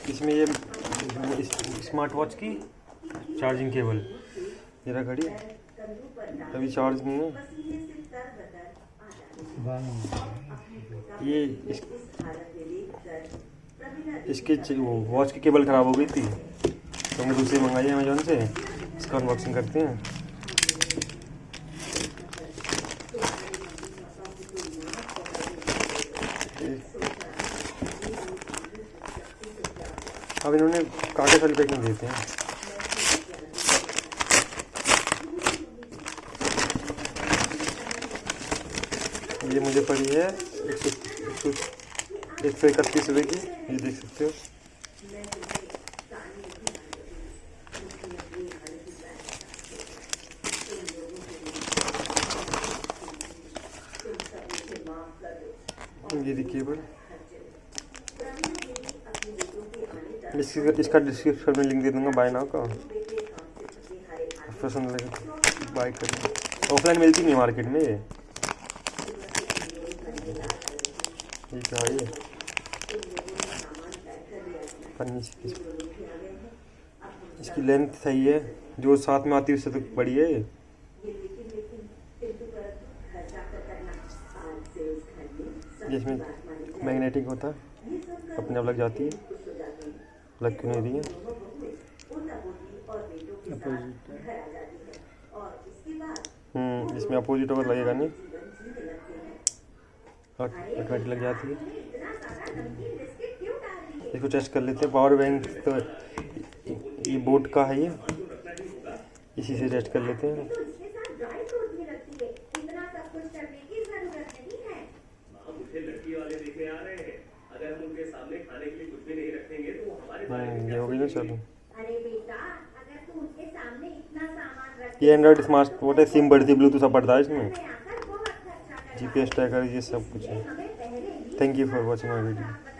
इसमें ये smart watch की चार्जिंग केबल, मेरा घड़ी अभी चार्ज नहीं है। ये इसकी वो वॉच की केबल ख़राब हो गई थी तो हमने दूसरी मंगाई है अमेजोन से। इसका अनबॉक्सिंग करते हैं। अब इन्होंने कागज़ वाली पैकिंग देते हैं। ये मुझे पड़ी है 131 रुपये की, ये देख सकते हो। ये देखिए केबल, इसका डिस्क्रिप्शन में लिंक दे दूंगा बाय नाउ का। पसंद लगे बाय करना। ऑफलाइन मिलती नहीं मार्केट में। ये क्या है ये पन्नी से, इसकी लेंथ सही है, जो साथ में आती है उससे तो बड़ी है ये। इसमें मैग्नेटिक होता है, अपने आप लग जाती है, लग क्यों नहीं रही है। इसमें अपोजिट होकर लगेगा नहीं, ऑटोमेटिक लग जाती है। इसको टेस्ट कर लेते हैं। पावर बैंक तो ये बोट का है, ये इसी से टेस्ट कर लेते हैं। ये हो गई ना। चलो, ये एंड्रॉइड स्मार्ट वोट है, सिम बढ़ती ब्लूटूथ सब पड़ता है इसमें, GPS ट्रैकर, ये सब कुछ है। Thank you for watching my video.